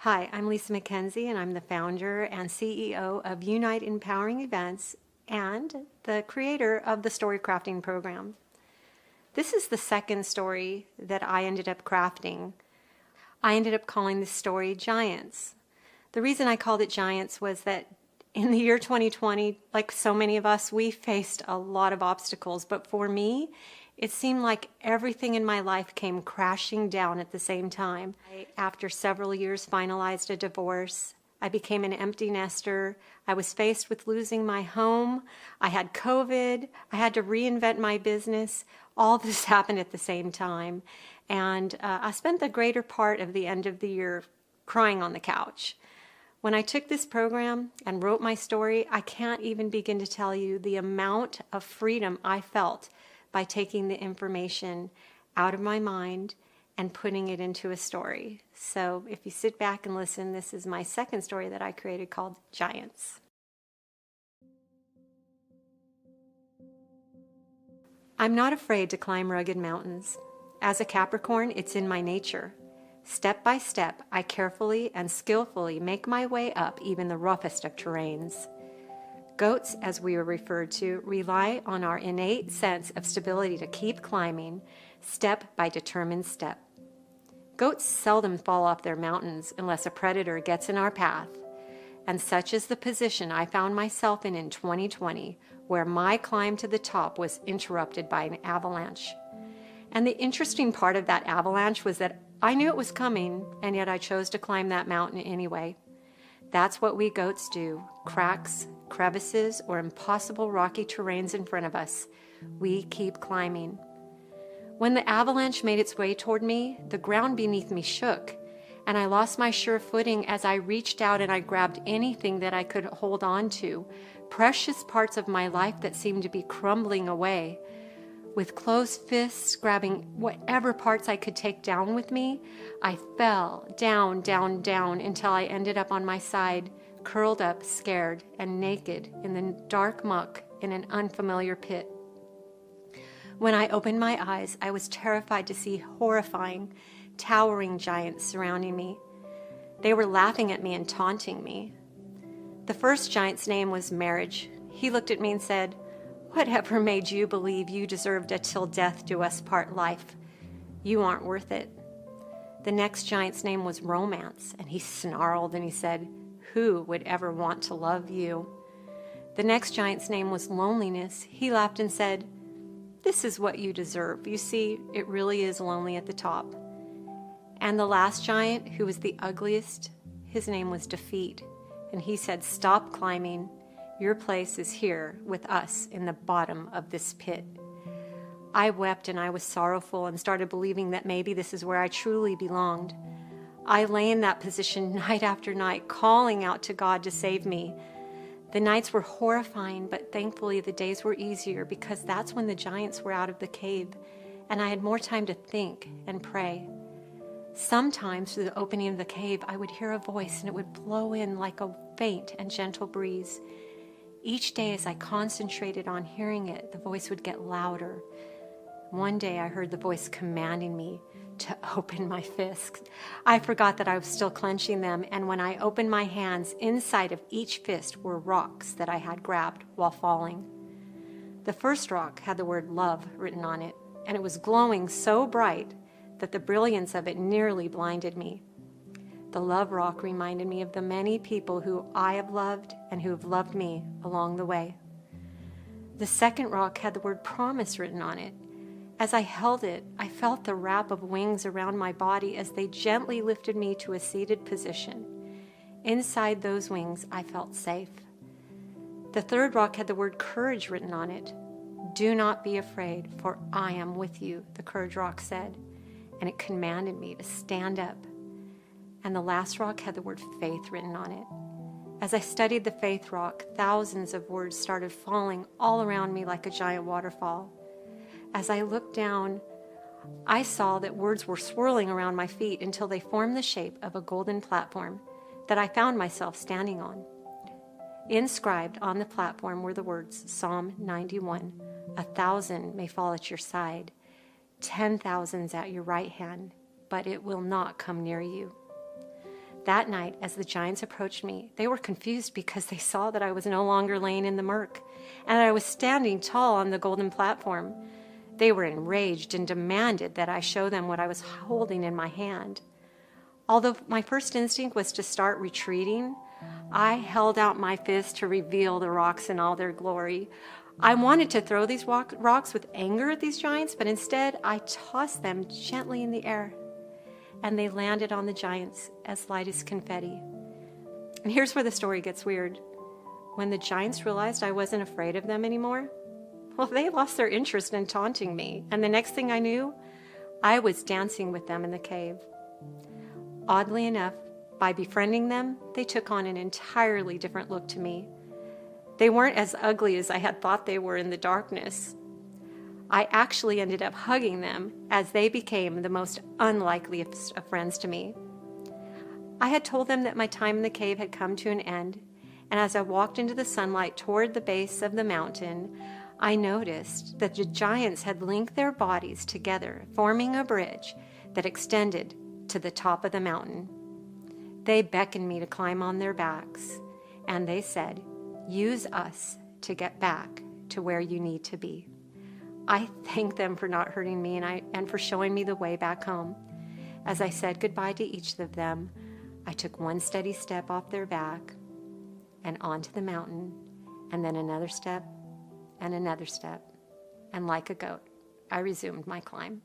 Hi, I'm Lisa McKenzie, and I'm the founder and CEO of Unite Empowering Events and the creator of the Story Crafting Program. This is the second story that I ended up crafting. I ended up calling this story Giants. The reason I called it Giants was that in the year 2020, like so many of us, we faced a lot of obstacles, but for me, it seemed like everything in my life came crashing down at the same time. After several years, finalized a divorce. I became an empty nester. I was faced with losing my home. I had COVID. I had to reinvent my business. All this happened at the same time. And I spent the greater part of the end of the year crying on the couch. When I took this program and wrote my story, I can't even begin to tell you the amount of freedom I felt by taking the information out of my mind and putting it into a story. So if you sit back and listen, this is my second story that I created called Giants. I'm not afraid to climb rugged mountains. As a Capricorn, it's in my nature. Step by step, I carefully and skillfully make my way up even the roughest of terrains. Goats, as we are referred to, rely on our innate sense of stability to keep climbing, step by determined step. Goats seldom fall off their mountains unless a predator gets in our path, and such is the position I found myself in 2020, where my climb to the top was interrupted by an avalanche. And the interesting part of that avalanche was that I knew it was coming, and yet I chose to climb that mountain anyway. That's what we goats do. Cracks, crevices, or impossible rocky terrains in front of us. We keep climbing. When the avalanche made its way toward me, the ground beneath me shook, and I lost my sure footing as I reached out and I grabbed anything that I could hold on to, precious parts of my life that seemed to be crumbling away. With closed fists grabbing whatever parts I could take down with me, I fell down, down, down until I ended up on my side, curled up, scared, and naked in the dark muck in an unfamiliar pit. When I opened my eyes, I was terrified to see horrifying, towering giants surrounding me. They were laughing at me and taunting me. The first giant's name was Marriage. He looked at me and said, "Whatever made you believe you deserved a till death do us part life? You aren't worth it." The next giant's name was Romance, and he snarled and he said, "Who would ever want to love you?" The next giant's name was Loneliness. He laughed and said, "This is what you deserve. You see, it really is lonely at the top." And the last giant, who was the ugliest, his name was Defeat, and he said, "Stop climbing. Your place is here with us in the bottom of this pit." I wept and I was sorrowful and started believing that maybe this is where I truly belonged. I lay in that position night after night, calling out to God to save me. The nights were horrifying, but thankfully the days were easier because that's when the giants were out of the cave and I had more time to think and pray. Sometimes through the opening of the cave, I would hear a voice and it would blow in like a faint and gentle breeze. Each day as I concentrated on hearing it, the voice would get louder. One day I heard the voice commanding me to open my fists. I forgot that I was still clenching them, and when I opened my hands, inside of each fist were rocks that I had grabbed while falling. The first rock had the word love written on it, and it was glowing so bright that the brilliance of it nearly blinded me. The love rock reminded me of the many people who I have loved and who have loved me along the way. The second rock had the word promise written on it. As I held it, I felt the wrap of wings around my body as they gently lifted me to a seated position. Inside those wings, I felt safe. The third rock had the word courage written on it. "Do not be afraid, for I am with you," the courage rock said, and it commanded me to stand up. And the last rock had the word faith written on it. As I studied the faith rock, thousands of words started falling all around me like a giant waterfall. As I looked down, I saw that words were swirling around my feet until they formed the shape of a golden platform that I found myself standing on. Inscribed on the platform were the words Psalm 91, "1,000 may fall at your side, 10,000 at your right hand, but it will not come near you." That night, as the giants approached me, they were confused because they saw that I was no longer laying in the murk, and I was standing tall on the golden platform. They were enraged and demanded that I show them what I was holding in my hand. Although my first instinct was to start retreating, I held out my fist to reveal the rocks in all their glory. I wanted to throw these rocks with anger at these giants, but instead I tossed them gently in the air, and they landed on the giants as light as confetti. And here's where the story gets weird. When the giants realized I wasn't afraid of them anymore, well, they lost their interest in taunting me, and the next thing I knew, I was dancing with them in the cave. Oddly enough, by befriending them, they took on an entirely different look to me. They weren't as ugly as I had thought they were in the darkness. I actually ended up hugging them as they became the most unlikely of friends to me. I had told them that my time in the cave had come to an end, and as I walked into the sunlight toward the base of the mountain, I noticed that the giants had linked their bodies together, forming a bridge that extended to the top of the mountain. They beckoned me to climb on their backs, and they said, "Use us to get back to where you need to be." I thanked them for not hurting me and for showing me the way back home. As I said goodbye to each of them, I took one steady step off their back and onto the mountain, and then another step and another step, and like a goat, I resumed my climb.